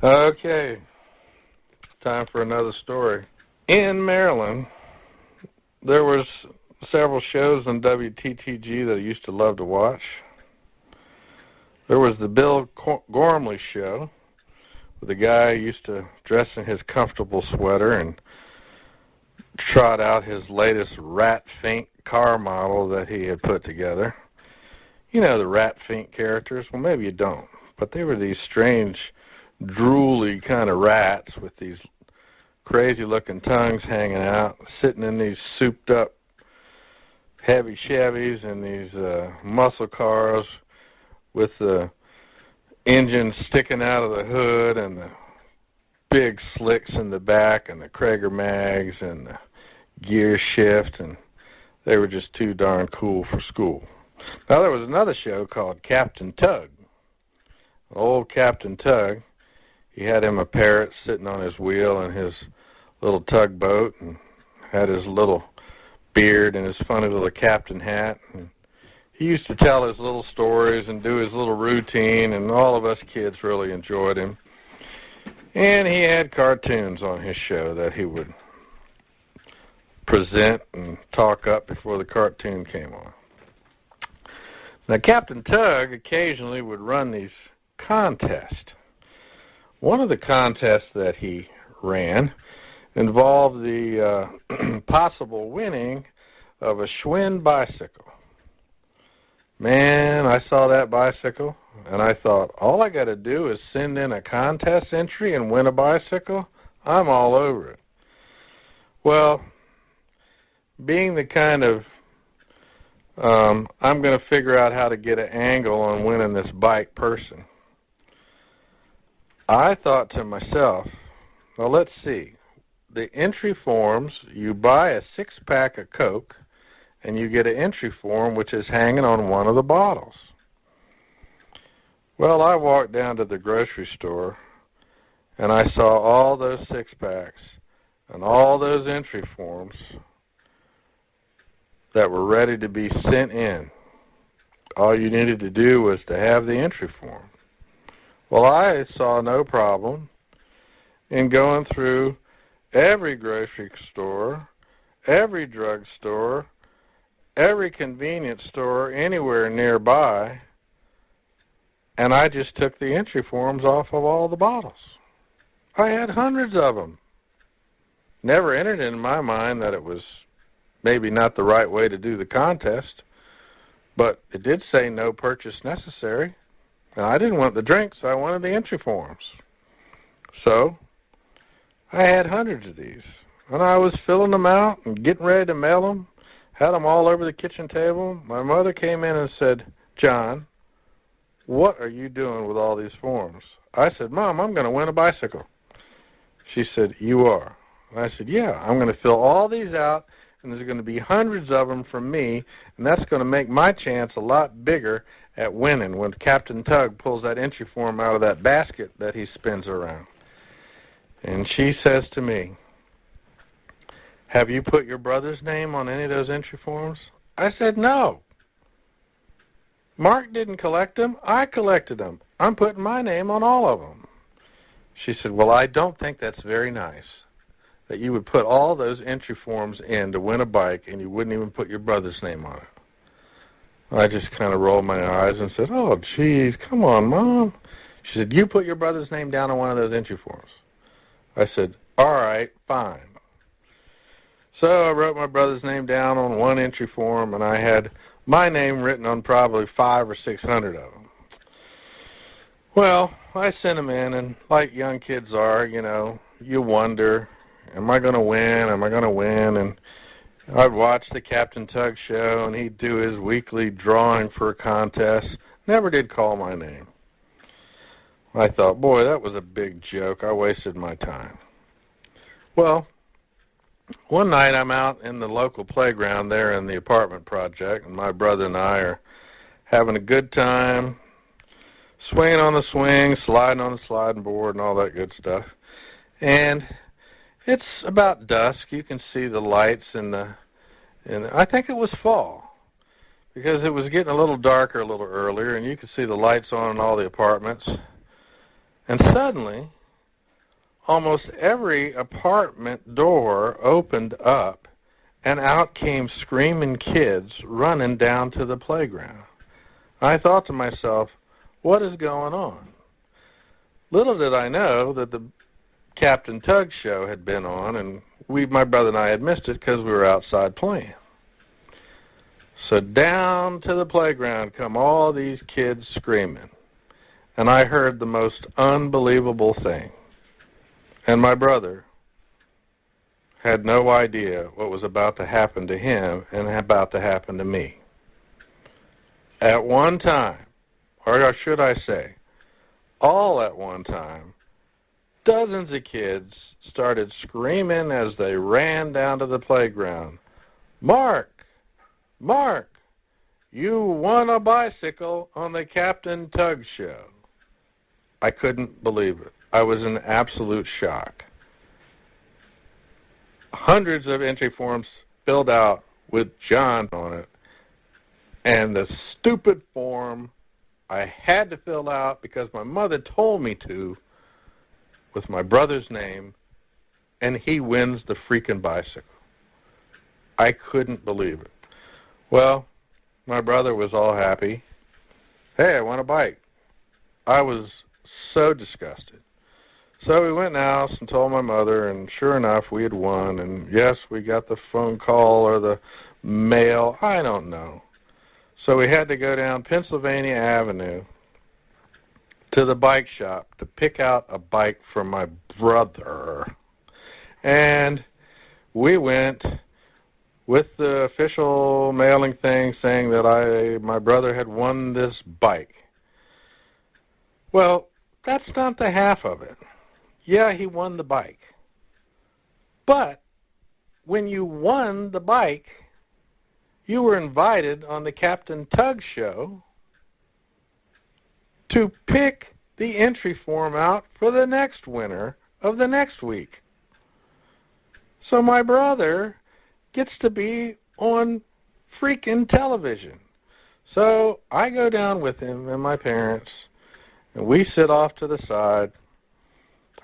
Okay, time for another story. In Maryland, there was several shows on WTTG that I used to love to watch. There was the Bill Gormley show, where the guy used to dress in his comfortable sweater and trot out his latest Rat Fink car model that he had put together. You know the Rat Fink characters? Well, maybe you don't, but they were these strange, drooly kind of rats with these crazy-looking tongues hanging out, sitting in these souped-up heavy Chevys and these muscle cars with the engine sticking out of the hood and the big slicks in the back and the Krager mags and the gear shift, and they were just too darn cool for school. Now, there was another show called Captain Tugg. Old Captain Tugg, he had him a parrot sitting on his wheel in his little tugboat and had his little beard and his funny little captain hat. And he used to tell his little stories and do his little routine, and all of us kids really enjoyed him. And he had cartoons on his show that he would present and talk up before the cartoon came on. Now, Captain Tugg occasionally would run these contests. One of the contests that he ran involved the possible winning of a Schwinn bicycle. Man, I saw that bicycle, and I thought, all I got to do is send in a contest entry and win a bicycle? I'm all over it. Well, being the kind of, I'm going to figure out how to get an angle on winning this bike person, I thought to myself, well, let's see. The entry forms, you buy a six-pack of Coke, and you get an entry form which is hanging on one of the bottles. Well, I walked down to the grocery store, and I saw all those six-packs and all those entry forms that were ready to be sent in. All you needed to do was to have the entry form. Well, I saw no problem in going through every grocery store, every drug store, every convenience store anywhere nearby, and I just took the entry forms off of all the bottles. I had hundreds of them. Never entered in my mind that it was maybe not the right way to do the contest, but it did say no purchase necessary, and I didn't want the drinks, I wanted the entry forms. So I had hundreds of these, and I was filling them out and getting ready to mail them, had them all over the kitchen table. My mother came in and said, John, what are you doing with all these forms? I said, Mom, I'm going to win a bicycle. She said, you are? And I said, yeah, I'm going to fill all these out, and there's going to be hundreds of them from me, and that's going to make my chance a lot bigger at winning when Captain Tugg pulls that entry form out of that basket that he spins around. And she says to me, have you put your brother's name on any of those entry forms? I said, no. Mark didn't collect them. I collected them. I'm putting my name on all of them. She said, well, I don't think that's very nice, that you would put all those entry forms in to win a bike and you wouldn't even put your brother's name on it. I just kind of rolled my eyes and said, oh, geez, come on, Mom. She said, you put your brother's name down on one of those entry forms. I said, all right, fine. So I wrote my brother's name down on one entry form, and I had my name written on probably 500 or 600 of them. Well, I sent them in, and like young kids are, you know, you wonder, am I going to win? Am I going to win? And I'd watch the Captain Tugg show, and he'd do his weekly drawing for a contest. Never did call my name. I thought, boy, that was a big joke. I wasted my time. Well, one night I'm out in the local playground there in the apartment project, and my brother and I are having a good time, swinging on the swing, sliding on the sliding board, and all that good stuff. And it's about dusk. You can see the lights and I think it was fall because it was getting a little darker a little earlier, and you could see the lights on in all the apartments. And suddenly almost every apartment door opened up, and out came screaming kids running down to the playground. I thought to myself, what is going on? Little did I know that the Captain Tugg show had been on, and my brother and I had missed it because we were outside playing. So down to the playground come all these kids screaming, and I heard the most unbelievable thing. And my brother had no idea what was about to happen to him and about to happen to me. At one time, or should I say, all at one time, dozens of kids started screaming as they ran down to the playground, "Mark, Mark, you won a bicycle on the Captain Tugg show." I couldn't believe it. I was in absolute shock. Hundreds of entry forms filled out with John on it, and the stupid form I had to fill out because my mother told me to with my brother's name, and he wins the freaking bicycle. I couldn't believe it. Well, my brother was all happy. Hey, I won a bike. I was so disgusted. So we went in the house and told my mother, and sure enough, we had won. And yes, we got the phone call or the mail. I don't know. So we had to go down Pennsylvania Avenue to the bike shop to pick out a bike for my brother. And we went with the official mailing thing saying that my brother had won this bike. Well, that's not the half of it. Yeah, he won the bike. But when you won the bike, you were invited on the Captain Tugg show to pick the entry form out for the next winner of the next week. So my brother gets to be on freaking television. So I go down with him and my parents, and we sit off to the side.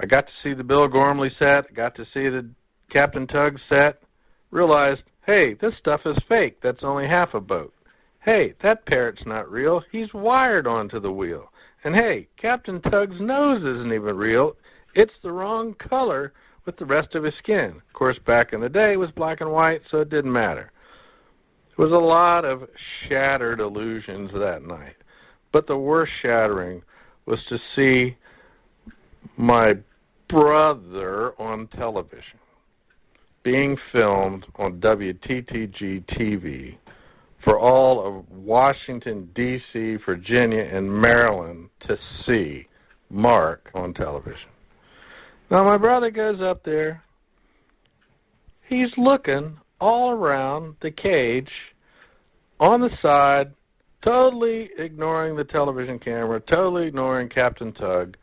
I got to see the Bill Gormley set, got to see the Captain Tugg set, realized, hey, this stuff is fake. That's only half a boat. Hey, that parrot's not real. He's wired onto the wheel. And hey, Captain Tugg's nose isn't even real. It's the wrong color with the rest of his skin. Of course, back in the day, it was black and white, so it didn't matter. There was a lot of shattered illusions that night. But the worst shattering was to see my brother on television, being filmed on WTTG TV for all of Washington, D.C., Virginia, and Maryland to see Mark on television. Now, my brother goes up there. He's looking all around the cage on the side, totally ignoring the television camera, totally ignoring Captain Tugg,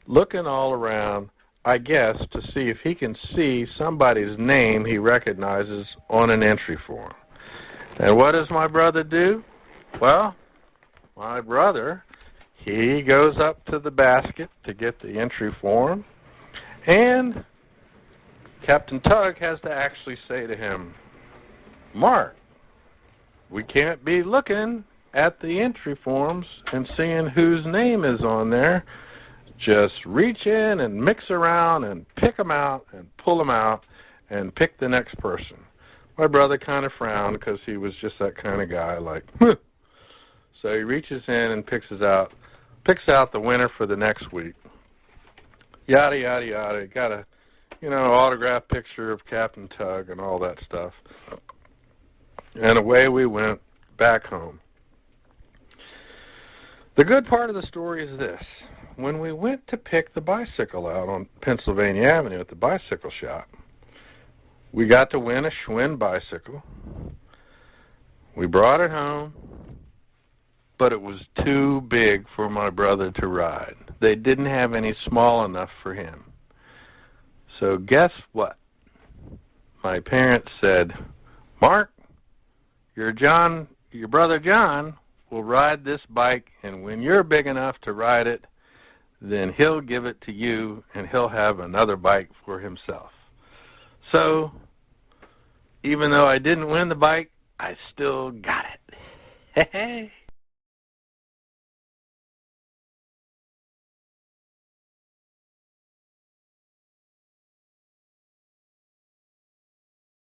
looking all around, I guess, to see if he can see somebody's name he recognizes on an entry form. And what does my brother do? Well, my brother, he goes up to the basket to get the entry form, and Captain Tugg has to actually say to him, Mark, we can't be looking at the entry forms and seeing whose name is on there. Just reach in and mix around and pick them out and pull them out and pick the next person. My brother kind of frowned because he was just that kind of guy, like, so he reaches in and picks out the winner for the next week. Yada, yada, yada. Got a, autographed picture of Captain Tugg and all that stuff. And away we went back home. The good part of the story is this. When we went to pick the bicycle out on Pennsylvania Avenue at the bicycle shop, we got to win a Schwinn bicycle. We brought it home, but it was too big for my brother to ride. They didn't have any small enough for him. So guess what? My parents said, Mark, your brother John will ride this bike, and when you're big enough to ride it, then he'll give it to you and he'll have another bike for himself. So, even though I didn't win the bike, I still got it.